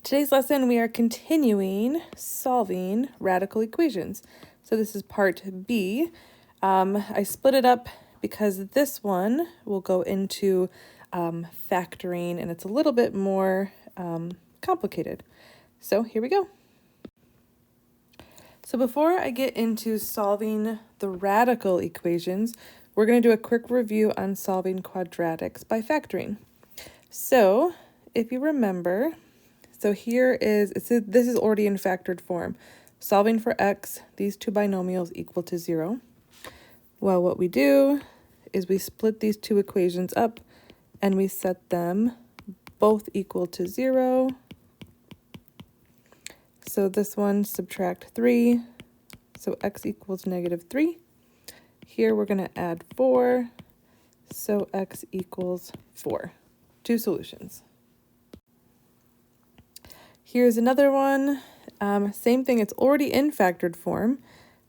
Today's lesson, we are continuing solving radical equations. So this is part B. I split it up because this one will go into factoring, and it's a little bit more complicated. So here we go. So before I get into solving the radical equations, we're going to do a quick review on solving quadratics by factoring. So if you remember, so here is, this is already in factored form. Solving for x, these two binomials equal to 0. Well, what we do is we split these two equations up and we set them both equal to 0. So this one, subtract 3, so x equals -3. Here we're going to add 4, so x equals 4. Two solutions. Here's another one. Same thing, it's already in factored form,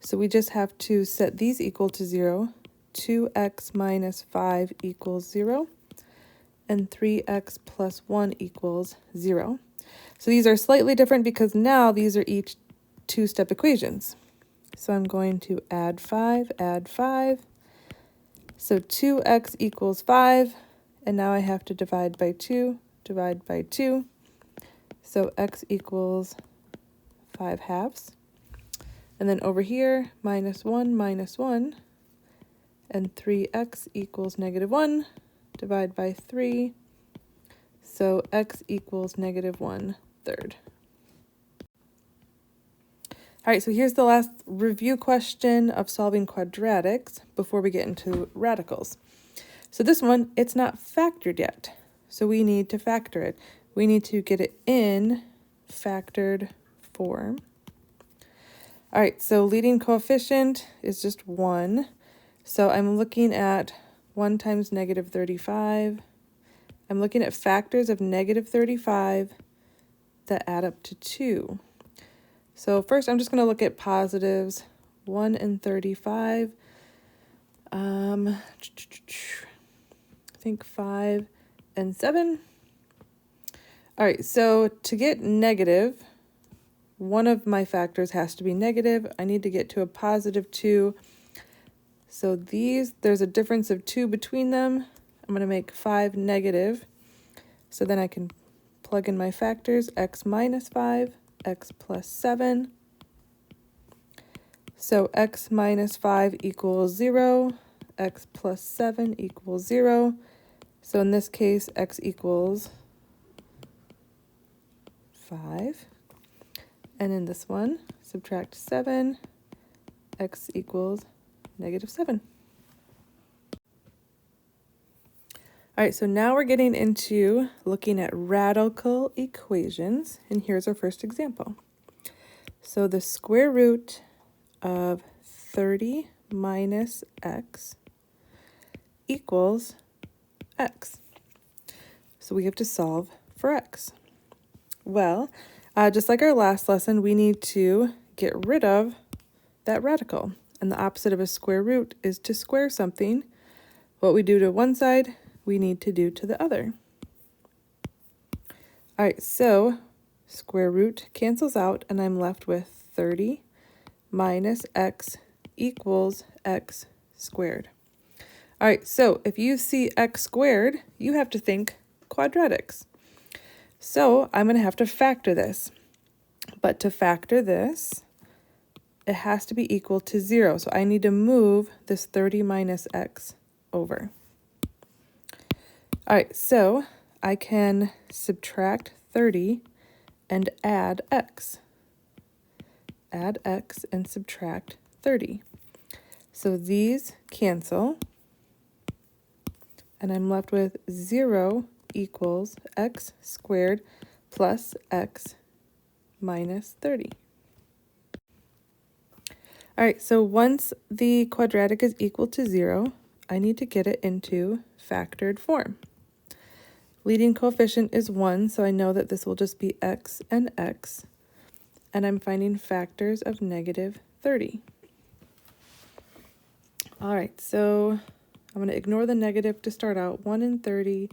so we just have to set these equal to 0. 2x minus 5 equals 0, and 3x plus 1 equals 0. So these are slightly different because now these are each two-step equations. So I'm going to add 5. So 2x equals 5, and now I have to divide by 2. So x equals 5/2. And then over here, -1, and 3x equals -1, divide by 3. So x equals -1/3. All right, so here's the last review question of solving quadratics before we get into radicals. So this one, it's not factored yet, so we need to factor it. We need to get it in factored form. All right, so leading coefficient is just 1. So I'm looking at 1 times -35. I'm looking at factors of -35 that add up to 2. So first I'm just going to look at positives, 1 and 35. I think 5 and 7. All right, so to get negative, one of my factors has to be negative. I need to get to a +2. So there's a difference of 2 between them. I'm going to make 5 negative. So then I can plug in my factors, x minus 5, x plus 7. So x minus 5 equals 0, x plus 7 equals 0. So in this case, x equals 5. And in this one, subtract 7, x equals -7. All right, so now we're getting into looking at radical equations, and here's our first example. So the square root of 30 minus x equals x. So we have to solve for x. Well, just like our last lesson, we need to get rid of that radical. And the opposite of a square root is to square something. What we do to one side, we need to do to the other. All right, so square root cancels out, and I'm left with 30 minus x equals x squared. All right, so if you see x squared, you have to think quadratics. So I'm going to have to factor this. But to factor this, it has to be equal to 0. So I need to move this 30 minus x over. All right, so I can subtract 30 and add x. Add x and subtract 30. So these cancel, and I'm left with 0 equals x squared plus x minus 30. All right, so once the quadratic is equal to 0, I need to get it into factored form. Leading coefficient is 1, so I know that this will just be x, and I'm finding factors of -30. All right, so I'm going to ignore the negative to start out. 1 and 30,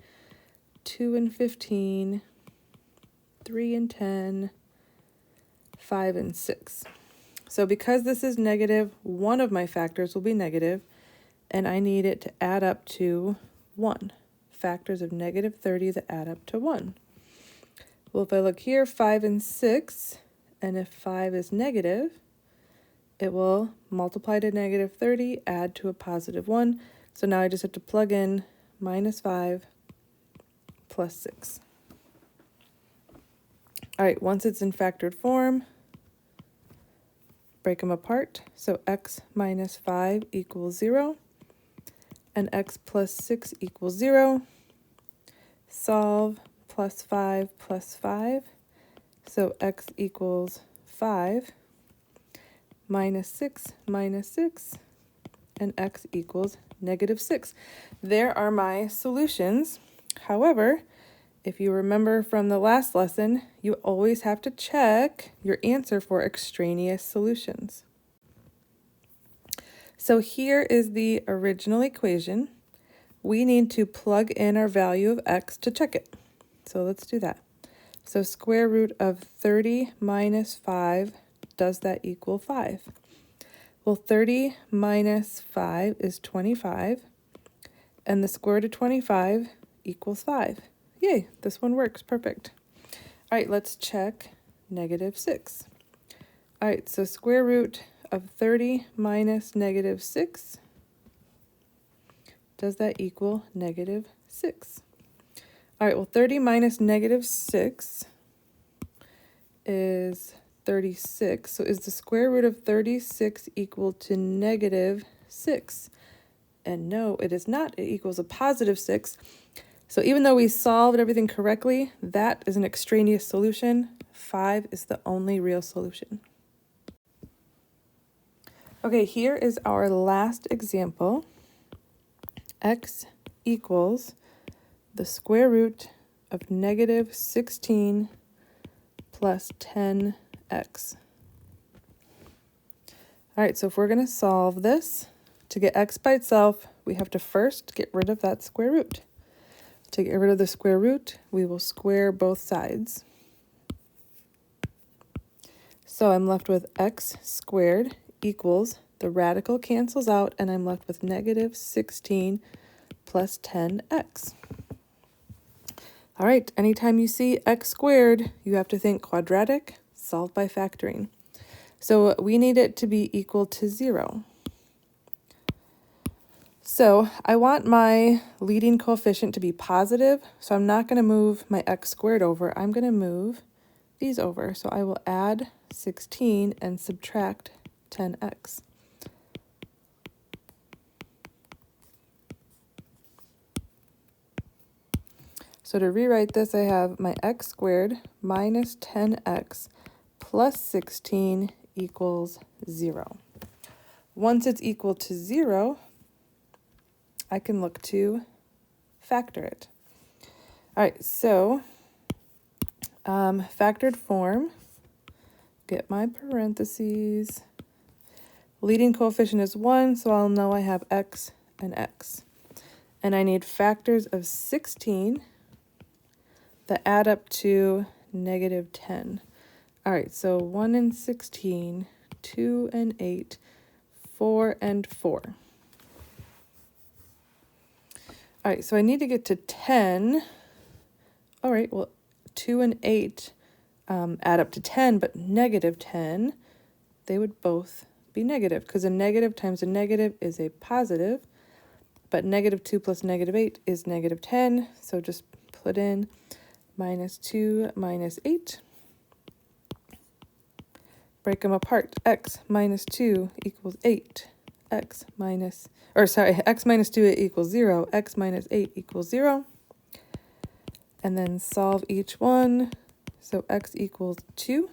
2 and 15, 3 and 10, 5 and 6. So because this is negative, one of my factors will be negative, and I need it to add up to 1. Factors of negative 30 that add up to 1. Well, if I look here, 5 and 6, and if 5 is negative, it will multiply to negative 30, add to a positive 1. So now I just have to plug in minus 5 plus 6. All right, once it's in factored form, break them apart. So x minus 5 equals 0, and x plus 6 equals 0. Solve plus 5 plus 5. So x equals 5, minus 6, and x equals negative 6. There are my solutions. However, if you remember from the last lesson, you always have to check your answer for extraneous solutions. So here is the original equation. We need to plug in our value of x to check it. So let's do that. So square root of 30 minus 5, does that equal 5? Well, 30 minus 5 is 25, and the square root of 25 equals 5. Yay, this one works, perfect. All right, let's check negative 6. All right, so square root of 30 minus negative 6, does that equal negative 6? All right, well, 30 minus negative 6 is 36. So is the square root of 36 equal to negative 6? And no, it is not. It equals a positive 6. So even though we solved everything correctly, that is an extraneous solution. 5 is the only real solution. Okay, here is our last example. X equals the square root of negative 16 plus 10x. All right, so if we're going to solve this, to get x by itself, we have to first get rid of that square root. To get rid of the square root, we will square both sides. So I'm left with x squared equals, the radical cancels out, and I'm left with negative 16 plus 10x. All right, anytime you see x squared, you have to think quadratic, solve by factoring. So we need it to be equal to 0. So I want my leading coefficient to be positive, so I'm not going to move my x squared over. I'm going to move these over. So I will add 16 and subtract 10x. So to rewrite this, I have my x squared minus 10x plus 16 equals 0. Once it's equal to 0, I can look to factor it. All right, so factored form, get my parentheses. Leading coefficient is 1, so I'll know I have x and x. And I need factors of 16 that add up to negative 10. All right, so 1 and 16, 2 and 8, 4 and 4. All right, so I need to get to 10. All right, well, 2 and 8 add up to 10, but negative 10, they would both be negative, because a negative times a negative is a positive, but negative 2 plus negative 8 is negative 10, so just put in minus 2 minus 8. Break them apart. X minus 2 equals 8. X minus 2 equals 0. X minus 8 equals 0. And then solve each one. So x equals 2.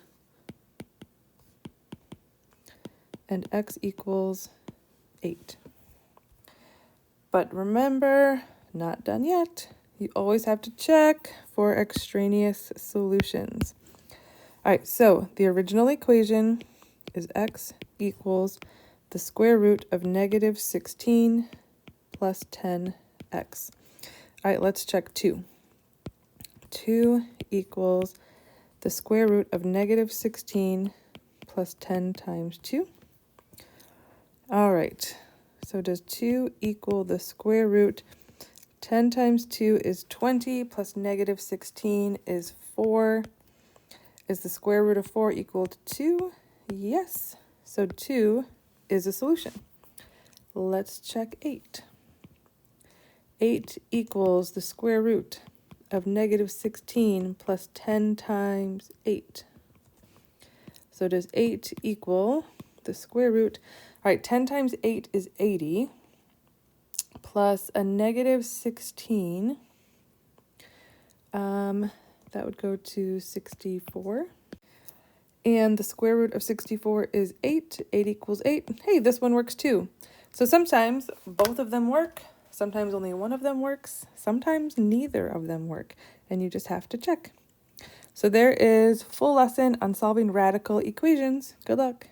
And x equals 8. But remember, not done yet. You always have to check for extraneous solutions. All right, so the original equation is x equals the square root of negative 16 plus 10x. All right, let's check 2. 2 equals the square root of negative 16 plus 10 times 2. All right, so does 2 equal the square root? 10 times 2 is 20 plus negative 16 is 4. Is the square root of 4 equal to 2? Yes, so 2 is a solution. Let's check 8. 8 equals the square root of negative 16 plus 10 times 8. So does 8 equal the square root? All right, 10 times 8 is 80 plus a negative 16. That would go to 64. And the square root of 64 is 8. 8 equals 8. Hey, this one works too. So sometimes both of them work. Sometimes only one of them works. Sometimes neither of them work. And you just have to check. So there is full lesson on solving radical equations. Good luck.